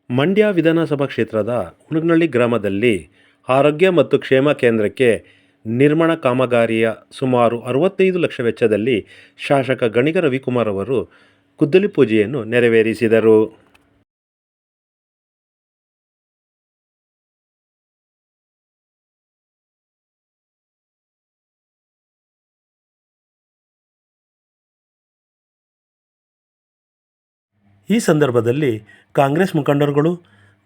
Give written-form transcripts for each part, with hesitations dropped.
ಮಂಡ್ಯ ವಿಧಾನಸಭಾ ಕ್ಷೇತ್ರದ ಹುಣಗನಹಳ್ಳಿ ಗ್ರಾಮದಲ್ಲಿ ಆರೋಗ್ಯ ಮತ್ತು ಕ್ಷೇಮ ಕೇಂದ್ರಕ್ಕೆ ನಿರ್ಮಾಣ ಕಾಮಗಾರಿಯ ಸುಮಾರು 65 ಲಕ್ಷ ವೆಚ್ಚದಲ್ಲಿ ಶಾಸಕ ಗಣಿಗ ರವಿಕುಮಾರ್ ಅವರು ಗುದ್ದಲಿ ಪೂಜೆಯನ್ನು ನೆರವೇರಿಸಿದರು. ಈ ಸಂದರ್ಭದಲ್ಲಿ ಕಾಂಗ್ರೆಸ್ ಮುಖಂಡರುಗಳು,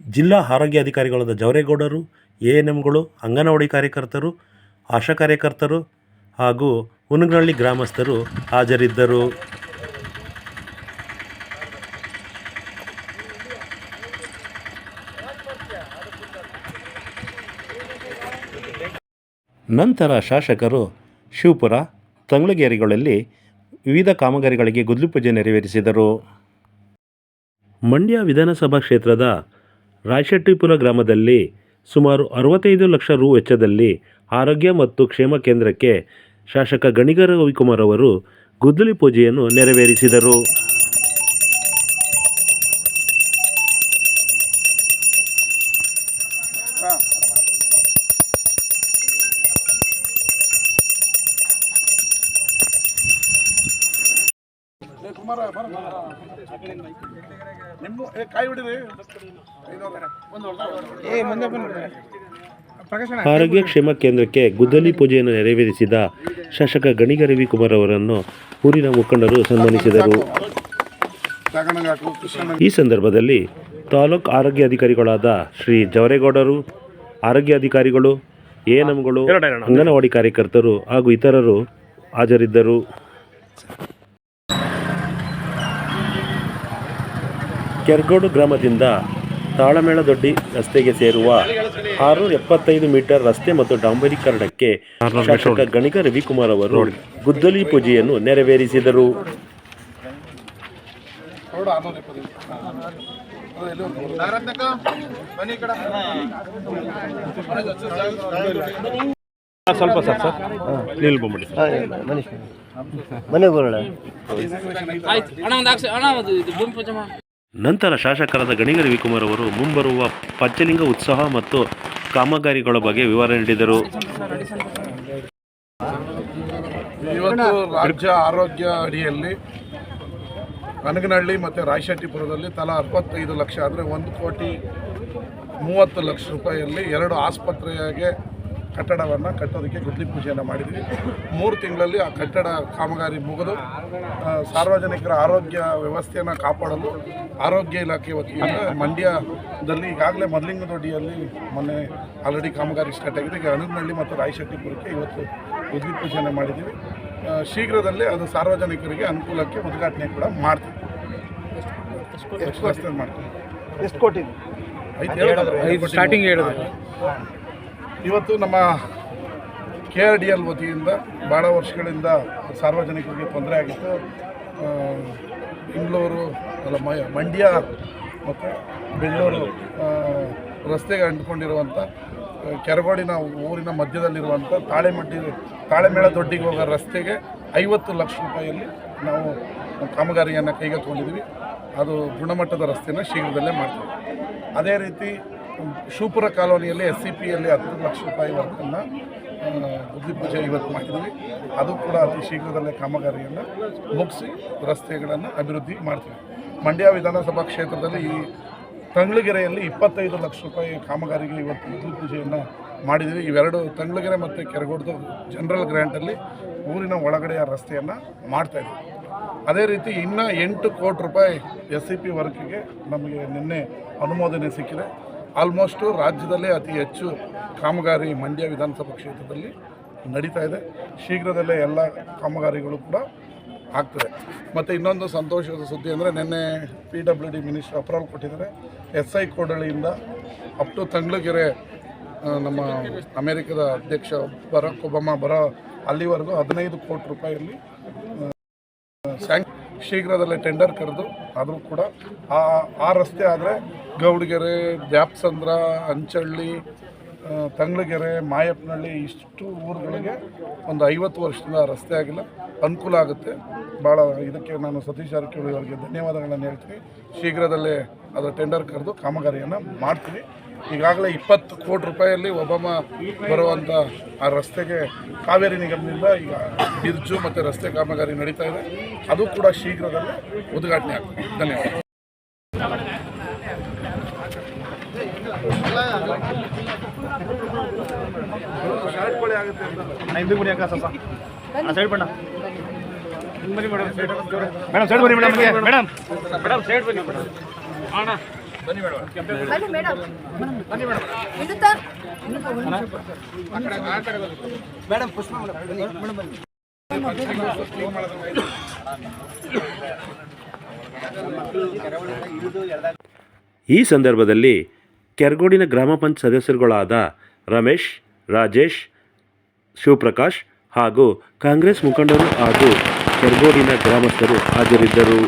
ಜಿಲ್ಲಾ ಆರೋಗ್ಯಾಧಿಕಾರಿಗಳಾದ ಜವರೇಗೌಡರು, ಎಎನ್ಎಂಗಳು, ಅಂಗನವಾಡಿ ಕಾರ್ಯಕರ್ತರು, ಆಶಾ ಕಾರ್ಯಕರ್ತರು ಹಾಗೂ ಹುಣಗನಹಳ್ಳಿ ಗ್ರಾಮಸ್ಥರು ಹಾಜರಿದ್ದರು. ನಂತರ ಶಾಸಕರು ಶಿವಪುರ, ತಂಗಳಗೇರಿಗಳಲ್ಲಿ ವಿವಿಧ ಕಾಮಗಾರಿಗಳಿಗೆ ಗುದ್ದಲಿ ಪೂಜೆ ನೆರವೇರಿಸಿದರು. ಮಂಡ್ಯ ವಿಧಾನಸಭಾ ಕ್ಷೇತ್ರದ ರಾಯಶೆಟ್ಟಿಪುರ ಗ್ರಾಮದಲ್ಲಿ ಸುಮಾರು 65 ಲಕ್ಷ ರು ವೆಚ್ಚದಲ್ಲಿ ಆರೋಗ್ಯ ಮತ್ತು ಕ್ಷೇಮ ಕೇಂದ್ರಕ್ಕೆ ಶಾಸಕ ಗಣಿಗ ರವಿಕುಮಾರ್ ಅವರು ಗುದ್ದಲಿ ಪೂಜೆಯನ್ನು ನೆರವೇರಿಸಿದರು. ಆರೋಗ್ಯ ಕ್ಷೇಮ ಕೇಂದ್ರಕ್ಕೆ ಗುದ್ದಲಿ ಪೂಜೆಯನ್ನು ನೆರವೇರಿಸಿದ ಶಾಸಕ ಗಣಿಗ ರವಿಕುಮಾರ್ ಅವರನ್ನು ಊರಿನ ಮುಖಂಡರು ಸನ್ಮಾನಿಸಿದರು. ಈ ಸಂದರ್ಭದಲ್ಲಿ ತಾಲೂಕು ಆರೋಗ್ಯಾಧಿಕಾರಿಗಳಾದ ಶ್ರೀ ಜವರೇಗೌಡರು, ಆರೋಗ್ಯಾಧಿಕಾರಿಗಳು, ಎಎನ್ಎಂಗಳು, ಅಂಗನವಾಡಿ ಕಾರ್ಯಕರ್ತರು ಹಾಗೂ ಇತರರು ಹಾಜರಿದ್ದರು. ಕೆರಗೋಡು ಗ್ರಾಮದಿಂದ ತಾಳಮೇಳದೊಡ್ಡಿ ರಸ್ತೆಗೆ ಸೇರುವ 675 ಮೀಟರ್ ರಸ್ತೆ ಮತ್ತು ಡಾಂಬರೀಕರಣಕ್ಕೆ ಶಾಸಕ ಗಣಿಗ ರವಿಕುಮಾರ್ ಅವರು ಗುದ್ದಲಿ ಪೂಜೆಯನ್ನು ನೆರವೇರಿಸಿದರು. ಸ್ವಲ್ಪ ನಂತರ ಶಾಸಕರಾದ ಗಣಿಗ ರವಿಕುಮಾರ್ ಅವರು ಮುಂಬರುವ ಪಂಚಲಿಂಗ ಉತ್ಸವ ಮತ್ತು ಕಾಮಗಾರಿಗಳ ಬಗ್ಗೆ ವಿವರ ನೀಡಿದರು. ಇವತ್ತು ರಾಜ್ಯ ಆರೋಗ್ಯ ಅಡಿಯಲ್ಲಿ ಹುಣಗನಹಳ್ಳಿ ಮತ್ತು ರಾಯಶೆಟ್ಟಿಪುರದಲ್ಲಿ ತಲಾ 65 ಲಕ್ಷ ಅಂದರೆ 1,30,30,00,000 ರೂಪಾಯಿಯಲ್ಲಿ 2 ಆಸ್ಪತ್ರೆಗೆ ಕಟ್ಟಡವನ್ನು ಕಟ್ಟೋದಕ್ಕೆ ಗುದ್ದಲಿ ಪೂಜೆಯನ್ನು ಮಾಡಿದ್ವಿ. 3 ತಿಂಗಳಲ್ಲಿ ಆ ಕಟ್ಟಡ ಕಾಮಗಾರಿ ಮುಗಿದು ಸಾರ್ವಜನಿಕರ ಆರೋಗ್ಯ ವ್ಯವಸ್ಥೆಯನ್ನು ಕಾಪಾಡಲು ಆರೋಗ್ಯ ಇಲಾಖೆ ವತಿಯಿಂದ ಮಂಡ್ಯದಲ್ಲಿ ಈಗಾಗಲೇ ಮೊದಲಿಂಗದೊಡ್ಡಿಯಲ್ಲಿ ಮೊನ್ನೆ ಆಲ್ರೆಡಿ ಕಾಮಗಾರಿ ಸ್ಟಾರ್ಟ್ ಆಗಿದೆ. ಈಗ ಹುಣಗನಹಳ್ಳಿ ಮತ್ತು ರಾಯಶೆಟ್ಟಿಪುರಕ್ಕೆ ಇವತ್ತು ಗುದ್ದಲಿ ಪೂಜೆಯನ್ನು ಮಾಡಿದ್ದೀವಿ. ಶೀಘ್ರದಲ್ಲೇ ಅದು ಸಾರ್ವಜನಿಕರಿಗೆ ಅನುಕೂಲಕ್ಕೆ ಉದ್ಘಾಟನೆ ಕೂಡ ಮಾಡ್ತೀವಿ. ಎಷ್ಟು ಕೋಟಿ ಸ್ಟಾರ್ಟಿಂಗ್ ಹೇಳಿದ್ರು. ಇವತ್ತು ನಮ್ಮ KRDL ವತಿಯಿಂದ ಭಾಳ ವರ್ಷಗಳಿಂದ ಸಾರ್ವಜನಿಕರಿಗೆ ತೊಂದರೆ ಆಗಿತ್ತು. ಬೆಂಗಳೂರು ಮಂಡ್ಯ ಮತ್ತು ಬೆಂಗಳೂರು ರಸ್ತೆಗೆ ಅಂಟ್ಕೊಂಡಿರುವಂಥ ಕೆರಗೋಡಿನ ಊರಿನ ಮಧ್ಯದಲ್ಲಿರುವಂಥ ತಾಳೆಮೇಳ ದೊಡ್ಡಿಗೆ ಹೋಗೋ ರಸ್ತೆಗೆ 50 ಲಕ್ಷ ರೂಪಾಯಿಯಲ್ಲಿ ನಾವು ಕಾಮಗಾರಿಯನ್ನು ಕೈಗೆತ್ತಿಕೊಂಡಿದ್ದೀವಿ. ಅದು ಗುಣಮಟ್ಟದ ರಸ್ತೆನ ಶೀಘ್ರದಲ್ಲೇ ಮಾಡ್ತೀವಿ. ಅದೇ ರೀತಿ ಶಿವಪುರ ಕಾಲೋನಿಯಲ್ಲಿ SCPಯಲ್ಲಿ 10 ಲಕ್ಷ ರೂಪಾಯಿ ವರ್ಕನ್ನು ಗುದ್ದಲಿ ಪೂಜೆ ಇವತ್ತು ಮಾಡಿದ್ದೀವಿ. ಅದು ಕೂಡ ಅತಿ ಶೀಘ್ರದಲ್ಲೇ ಕಾಮಗಾರಿಯನ್ನು ಮುಗಿಸಿ ರಸ್ತೆಗಳನ್ನು ಅಭಿವೃದ್ಧಿ ಮಾಡ್ತೀವಿ. ಮಂಡ್ಯ ವಿಧಾನಸಭಾ ಕ್ಷೇತ್ರದಲ್ಲಿ ಈ ತಂಗಳಗೆರೆಯಲ್ಲಿ 25 ಲಕ್ಷ ರೂಪಾಯಿ ಕಾಮಗಾರಿಗೆ ಇವತ್ತು ಗುದ್ದಲಿ ಪೂಜೆಯನ್ನು ಮಾಡಿದ್ದೀವಿ. ಇವೆರಡು ತಂಗಳಗೆರೆ ಮತ್ತು ಕೆರಗೋಡ್ದು ಜನರಲ್ ಗ್ರ್ಯಾಂಟಲ್ಲಿ ಊರಿನ ಒಳಗಡೆಯ ರಸ್ತೆಯನ್ನು ಮಾಡ್ತಾಯಿದ್ದೀವಿ. ಅದೇ ರೀತಿ ಇನ್ನೂ 8 ಕೋಟಿ ರೂಪಾಯಿ SCP ವರ್ಕಿಗೆ ನಮಗೆ ನಿನ್ನೆ ಅನುಮೋದನೆ ಸಿಕ್ಕಿದೆ. ಆಲ್ಮೋಸ್ಟು ರಾಜ್ಯದಲ್ಲೇ ಅತಿ ಹೆಚ್ಚು ಕಾಮಗಾರಿ ಮಂಡ್ಯ ವಿಧಾನಸಭಾ ಕ್ಷೇತ್ರದಲ್ಲಿ ನಡೀತಾ ಇದೆ. ಶೀಘ್ರದಲ್ಲೇ ಎಲ್ಲ ಕಾಮಗಾರಿಗಳು ಕೂಡ ಆಗ್ತದೆ. ಮತ್ತು ಇನ್ನೊಂದು ಸಂತೋಷದ ಸುದ್ದಿ ಅಂದರೆ ನಿನ್ನೆ PWD ಮಿನಿಸ್ಟರ್ ಅಪ್ರೂವಲ್ ಕೊಟ್ಟಿದ್ದಾರೆ. SI ಕೋಡಳಿಯಿಂದ ಅಪ್ ಟು ತಂಗಳಗೆರೆ ನಮ್ಮ ಅಮೇರಿಕದ ಅಧ್ಯಕ್ಷ ಬರಾಕ್ ಒಬಾಮಾ ಬರೋ ಅಲ್ಲಿವರೆಗೂ 15 ಕೋಟಿ ರೂಪಾಯಿಯಲ್ಲಿ ಶೀಘ್ರದಲ್ಲೇ ಟೆಂಡರ್ ಕರೆದು ಆದರೂ ಕೂಡ ಆ ರಸ್ತೆ ಆದರೆ ಗೌಡಗೆರೆ, ದ್ಯಾಪ್ಸಂದ್ರ, ಅಂಚಳ್ಳಿ, ತಂಗ್ಳಗೆರೆ, ಮಾಯಪ್ಪನಹಳ್ಳಿ ಇಷ್ಟು ಊರುಗಳಿಗೆ ಒಂದು 50 ವರ್ಷದಿಂದ ರಸ್ತೆ ಆಗಿಲ್ಲ. ಅನುಕೂಲ ಆಗುತ್ತೆ ಭಾಳ. ಇದಕ್ಕೆ ನಾನು ಸತೀಶ್ ಜಾರಕಿಹೊಳಿ ಅವರಿಗೆ ಧನ್ಯವಾದಗಳನ್ನು ಹೇಳ್ತೀನಿ. ಶೀಘ್ರದಲ್ಲೇ ಅದು ಟೆಂಡರ್ ಕರೆದು ಕಾಮಗಾರಿಯನ್ನು ಮಾಡ್ತೀವಿ. ಈಗಾಗಲೇ 20 ಕೋಟಿ ರೂಪಾಯಿಯಲ್ಲಿ ಒಬ್ಬಮ್ಮ ಬರುವಂಥ ಆ ರಸ್ತೆಗೆ ಕಾವೇರಿ ನಿಗಮದಿಂದ ಈಗ ಬಿರ್ಜು ಮತ್ತು ರಸ್ತೆ ಕಾಮಗಾರಿ ನಡೀತಾ ಇದೆ. ಅದು ಕೂಡ ಶೀಘ್ರದಲ್ಲೇ ಉದ್ಘಾಟನೆ ಆಗ್ತದೆ. ಧನ್ಯವಾದ. ಈ ಸಂದರ್ಭದಲ್ಲಿ ಕೆರಗೋಡಿನ ಗ್ರಾಮ ಪಂಚಾಯತ್ ಸದಸ್ಯರುಗಳಾದ ರಮೇಶ್, ರಾಜೇಶ್, ಶಿವಪ್ರಕಾಶ್ ಹಾಗೂ ಕಾಂಗ್ರೆಸ್ ಮುಖಂಡರು ಹಾಗೂ ಕೆರಗೋಡಿನ ಗ್ರಾಮಸ್ಥರು ಹಾಜರಿದ್ದರು.